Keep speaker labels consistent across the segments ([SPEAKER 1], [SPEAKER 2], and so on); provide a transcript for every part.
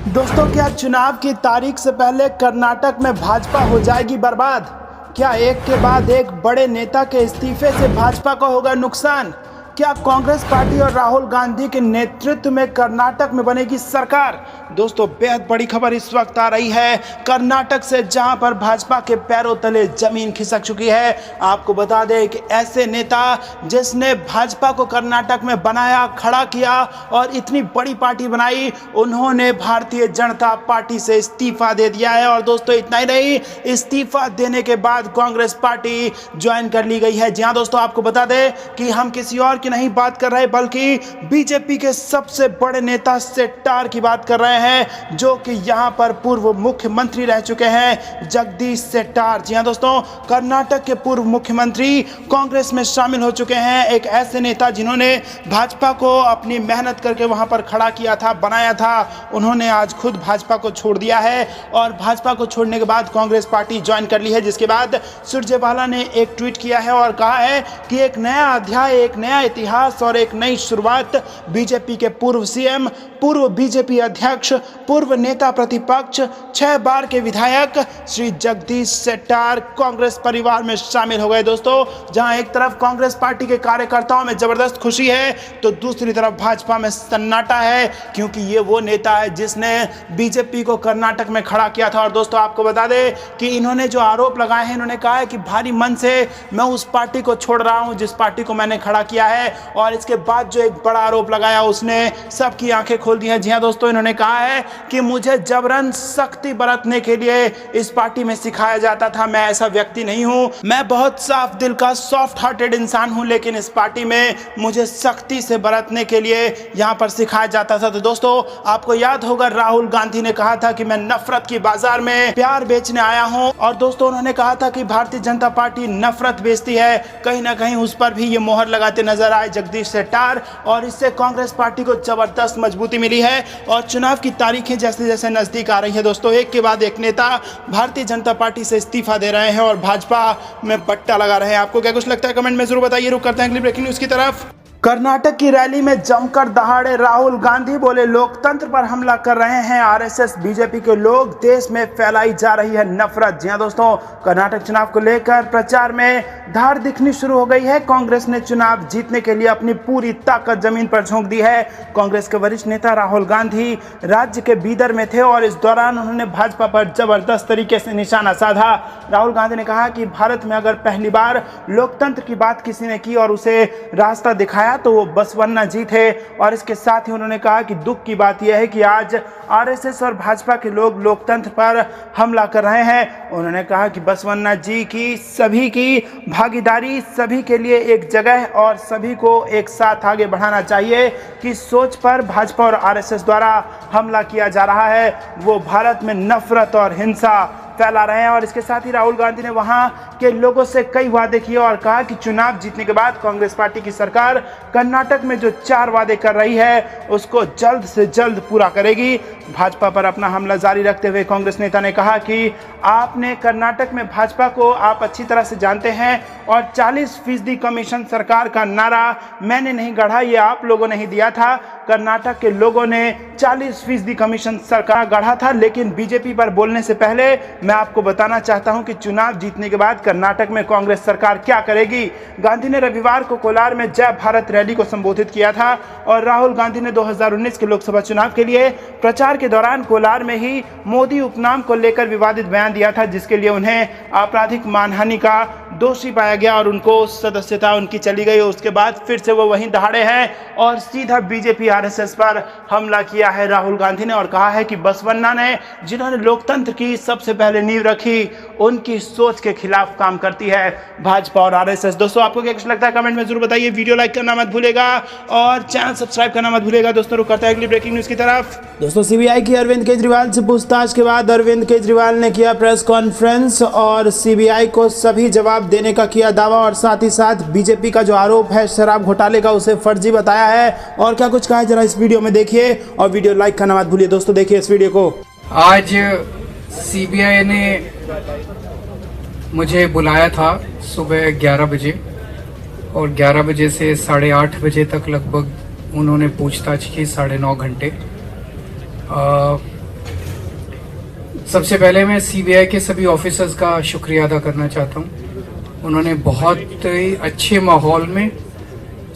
[SPEAKER 1] दोस्तों, क्या चुनाव की तारीख से पहले कर्नाटक में भाजपा हो जाएगी बर्बाद? क्या एक के बाद एक बड़े नेता के इस्तीफे से भाजपा को होगा नुकसान? क्या कांग्रेस पार्टी और राहुल गांधी के नेतृत्व में कर्नाटक में बनेगी सरकार? दोस्तों, बेहद बड़ी खबर इस वक्त आ रही है कर्नाटक से, जहां पर भाजपा के पैरों तले जमीन खिसक चुकी है। आपको बता दें कि ऐसे नेता जिसने भाजपा को कर्नाटक में बनाया, खड़ा किया और इतनी बड़ी पार्टी बनाई, उन्होंने भारतीय जनता पार्टी से इस्तीफा दे दिया है। और दोस्तों, इतना ही नहीं, इस्तीफा देने के बाद कांग्रेस पार्टी ज्वाइन कर ली गई है। जी हां दोस्तों, आपको बता दें कि हम किसी और की नहीं बात कर रहे, बल्कि बीजेपी के सबसे बड़े नेता शेट्टार की बात कर रहे हैं, जो कि यहां पर पूर्व मुख्यमंत्री रह चुके हैं, जगदीश शेट्टार। जी हां दोस्तों, कर्नाटक के पूर्व मुख्यमंत्री कांग्रेस में शामिल हो चुके हैं। एक ऐसे नेता जिन्होंने भाजपा को अपनी मेहनत करके वहां पर खड़ा किया था, बनाया था, उन्होंने आज खुद भाजपा को छोड़ दिया है और भाजपा को छोड़ने के बाद कांग्रेस पार्टी ज्वाइन कर ली है। जिसके बाद सुरजेवाला ने एक ट्वीट किया है और कहा है कि एक नया अध्याय, एक नया इतिहास और एक नई शुरुआत। बीजेपी के पूर्व सीएम, पूर्व बीजेपी अध्यक्ष, पूर्व नेता प्रतिपक्ष, 6 बार के विधायक श्री जगदीश शेट्टार कांग्रेस परिवार में शामिल हो गए। दोस्तों, जहां एक तरफ कांग्रेस पार्टी के कार्यकर्ताओं में जबरदस्त खुशी है, तो दूसरी तरफ भाजपा में सन्नाटा है, क्योंकि ये वो नेता है जिसने बीजेपी को कर्नाटक में खड़ा किया था। और दोस्तों, आपको बता दें कि इन्होंने जो आरोप लगाए हैं, इन्होंने कहा है कि भारी मन से मैं उस पार्टी को छोड़ रहा हूं जिस पार्टी को मैंने खड़ा किया है। और इसके बाद जो एक बड़ा आरोप लगाया, उसने सबकी आंखें खोल दी हैं। जी हां दोस्तों, इन्होंने कहा है कि मुझे जबरन सख्ती बरतने के लिए इस पार्टी में सिखाया जाता था। मैं ऐसा व्यक्ति नहीं हूं, मैं बहुत साफ दिल का, सॉफ्ट हार्टेड इंसान हूं, लेकिन इस पार्टी में मुझे सख्ती से बरतने के लिए यहां पर सिखाया जाता था। तो दोस्तों, आपको याद होगा राहुल गांधी ने कहा था कि मैं नफरत की बाजार में प्यार बेचने आया हूं। और दोस्तों, उन्होंने कहा था कि भारतीय जनता पार्टी नफरत बेचती है। कहीं ना कहीं उस पर भी ये मोहर लगाते नजर आए जगदीश शेट्टार, और इससे कांग्रेस पार्टी को जबरदस्त मजबूती मिली है। और चुनाव की तारीखें जैसे जैसे नजदीक आ रही है, दोस्तों, एक के बाद एक नेता भारतीय जनता पार्टी से इस्तीफा दे रहे हैं और भाजपा में पट्टा लगा रहे हैं। आपको क्या कुछ लगता है, कमेंट में जरूर बताइए। रुक करते हैं अगली ब्रेकिंग न्यूज की तरफ। कर्नाटक की रैली में जमकर दहाड़े राहुल गांधी, बोले लोकतंत्र पर हमला कर रहे हैं आरएसएस, बीजेपी के लोग, देश में फैलाई जा रही है नफरत। जी हां दोस्तों, कर्नाटक चुनाव को लेकर प्रचार में धार दिखनी शुरू हो गई है। कांग्रेस ने चुनाव जीतने के लिए अपनी पूरी ताकत जमीन पर झोंक दी है। कांग्रेस के वरिष्ठ नेता राहुल गांधी राज्य के बीदर में थे और इस दौरान उन्होंने भाजपा पर जबरदस्त तरीके से निशाना साधा। राहुल गांधी ने कहा कि भारत में अगर पहली बार लोकतंत्र की बात किसी ने की और उसे रास्ता दिखाया तो वो बसवन्ना जी थे। और इसके साथ ही उन्होंने कहा कि दुख की बात यह है कि आज आरएसएस और भाजपा के लोग लोकतंत्र पर हमला कर रहे हैं। उन्होंने कहा कि बसवन्ना जी की सभी की भागीदारी, सभी के लिए एक जगह और सभी को एक साथ आगे बढ़ाना चाहिए। कि सोच पर भाजपा और आरएसएस द्वारा हमला किया जा रहा है, वो भारत में नफरत और हिंसा फैला रहे हैं। और इसके साथ ही राहुल गांधी ने वहां के लोगों से कई वादे किए और कहा कि चुनाव जीतने के बाद कांग्रेस पार्टी की सरकार कर्नाटक में जो 4 वादे कर रही है, उसको जल्द से जल्द पूरा करेगी। भाजपा पर अपना हमला जारी रखते हुए कांग्रेस नेता ने कहा कि आपने कर्नाटक में भाजपा को आप अच्छी तरह से जानते हैं और 40% कमीशन सरकार का नारा मैंने नहीं गढ़ा, ये आप लोगों ने ही दिया था। कर्नाटक के लोगों ने 40% कमीशन सरकार गढ़ा था। लेकिन बीजेपी पर बोलने से पहले मैं आपको बताना चाहता हूं कि चुनाव जीतने के बाद कर्नाटक में कांग्रेस सरकार क्या करेगी। गांधी ने रविवार को कोलार में जय भारत रैली को संबोधित किया था और राहुल गांधी ने 2019 के लोकसभा चुनाव के लिए प्रचार के दौरान कोलार में ही मोदी उपनाम को लेकर विवादित बयान दिया था, जिसके लिए उन्हें आपराधिक मानहानि का दोषी पाया गया और उनको सदस्यता उनकी चली गई। उसके बाद फिर से वो वहीं दहाड़े हैं और सीधा बीजेपी आरएसएस पर हमला किया है राहुल गांधी ने और कहा है कि बसवन्ना ने, जिन्होंने लोकतंत्र की सबसे पहले नींव रखी, उनकी सोच के खिलाफ काम करती है भाजपा और आरएसएस। दोस्तों, आपको क्या कुछ लगता है, कमेंट में जरूर बताइए। वीडियो लाइक करना मत भूलेगा और चैनल सब्सक्राइब करना मत भूलेगा। दोस्तों, रुक करते हैं अगली ब्रेकिंग न्यूज की तरफ। दोस्तों, सीबीआई की अरविंद केजरीवाल से पूछताछ के बाद अरविंद केजरीवाल ने किया प्रेस कॉन्फ्रेंस और सीबीआई को सभी जवाब देने का किया दावा और साथ ही साथ बीजेपी का जो आरोप है शराब घोटाले का, उसे फर्जी बताया है। और क्या कुछ कहा है जरा इस वीडियो में देखिए और वीडियो लाइक करना मत भूलिए। दोस्तों, देखिए इस वीडियो को।
[SPEAKER 2] आज सीबीआई ने मुझे बुलाया था सुबह 11 बजे और 11 बजे से 8:30 बजे तक लगभग उन्होंने पूछताछ की, 9.5 घंटे। सबसे पहले मैं सीबीआई के सभी ऑफिसर्स का शुक्रिया अदा करना चाहता हूं। उन्होंने बहुत ही अच्छे माहौल में,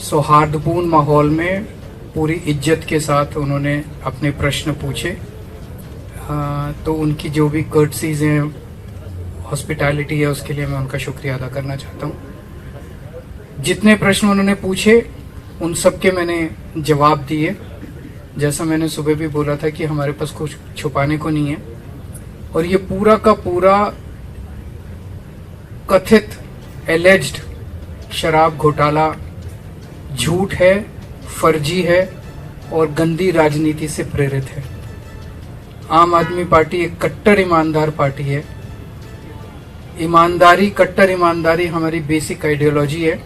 [SPEAKER 2] सौहार्दपूर्ण माहौल में, पूरी इज्जत के साथ उन्होंने अपने प्रश्न पूछे। तो उनकी जो भी कर्टसीज हैं, हॉस्पिटैलिटी है, उसके लिए मैं उनका शुक्रिया अदा करना चाहता हूं। जितने प्रश्न उन्होंने पूछे उन सब के मैंने जवाब दिए। जैसा मैंने सुबह भी बोला था कि हमारे पास कुछ छुपाने को नहीं है, और ये पूरा का पूरा कथित एलिज्ड शराब घोटाला झूठ है, फर्जी है और गंदी राजनीति से प्रेरित है। आम आदमी पार्टी एक कट्टर ईमानदार पार्टी है। ईमानदारी, कट्टर ईमानदारी हमारी बेसिक आइडियोलॉजी है,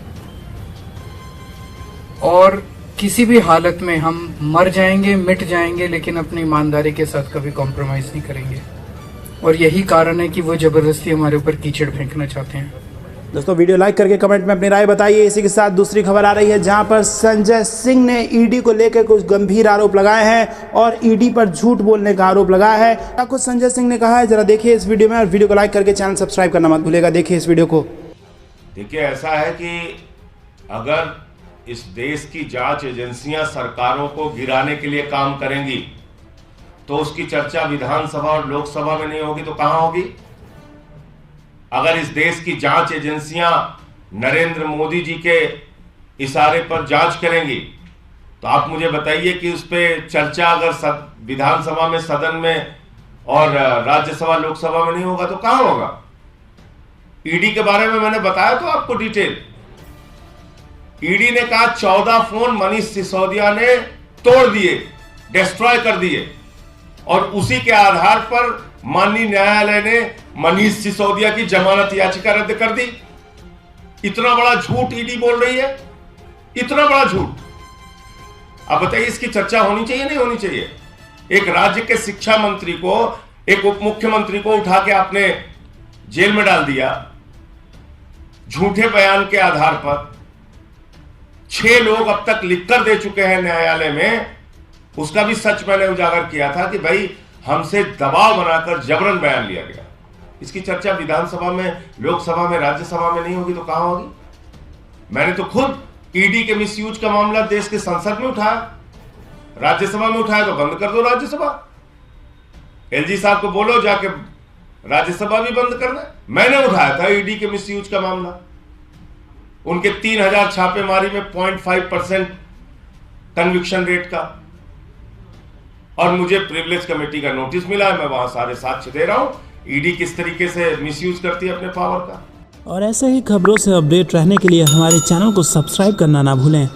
[SPEAKER 2] और किसी भी हालत में हम मर जाएंगे, मिट जाएंगे, लेकिन अपनी ईमानदारी के साथ कभी कॉम्प्रोमाइज नहीं करेंगे। और यही कारण है कि वो जबरदस्ती हमारे ऊपर कीचड़ फेंकना चाहते हैं।
[SPEAKER 1] दोस्तों, वीडियो लाइक करके कमेंट में अपनी राय बताइए। इसी के साथ दूसरी खबर आ रही है, जहां पर संजय सिंह ने ईडी को लेकर कुछ गंभीर आरोप लगाए हैं और ईडी पर झूठ बोलने का आरोप लगाया है। क्या कुछ संजय सिंह ने कहा है, जरा देखिए इस वीडियो में, और वीडियो को लाइक करके चैनल सब्सक्राइब करना मत भूलिएगा। देखिए इस वीडियो को।
[SPEAKER 3] देखिए, ऐसा है कि अगर इस देश की जांच एजेंसियां सरकारों को गिराने के लिए काम करेंगी तो उसकी चर्चा विधानसभा और लोकसभा में नहीं होगी तो कहां होगी? अगर इस देश की जांच एजेंसियां नरेंद्र मोदी जी के इशारे पर जांच करेंगी तो आप मुझे बताइए कि उस पर चर्चा अगर विधानसभा में, सदन में और राज्यसभा लोकसभा में नहीं होगा तो कहां होगा? ईडी के बारे में मैंने बताया तो आपको डिटेल। ईडी ने कहा 14 फोन मनीष सिसोदिया ने तोड़ दिए, डिस्ट्रॉय कर दिए, और उसी के आधार पर माननीय न्यायालय ने मनीष सिसोदिया की जमानत याचिका रद्द कर दी। इतना बड़ा झूठ ईडी बोल रही है, इतना बड़ा झूठ। अब बताइए, इसकी चर्चा होनी चाहिए नहीं होनी चाहिए? एक राज्य के शिक्षा मंत्री को, एक उप मुख्यमंत्री को उठा के आपने जेल में डाल दिया झूठे बयान के आधार पर। 6 लोग अब तक लिखकर दे चुके हैं न्यायालय में। उसका भी सच मैंने उजागर किया था कि भाई हमसे दबाव बनाकर जबरन बयान लिया गया। इसकी चर्चा विधानसभा में, लोकसभा में, राज्यसभा में नहीं होगी तो कहां होगी? मैंने तो खुद ईडी के मिसयूज का मामला देश के संसद में उठाया, राज्यसभा में उठाया तो बंद कर दो राज्यसभा। एलजी साहब को बोलो जाके राज्यसभा भी बंद कर दे। मैंने उठाया था ईडी के मिसयूज का मामला। उनके 3000 छापेमारी में 0.5% कन्विक्शन रेट का, और मुझे प्रिविलेज कमेटी का नोटिस मिला है। मैं वहां सारे साक्ष्य दे रहा हूं ईडी किस तरीके से मिसयूज करती है अपने पावर का।
[SPEAKER 4] और ऐसे ही खबरों से अपडेट रहने के लिए हमारे चैनल को सब्सक्राइब करना ना भूलें।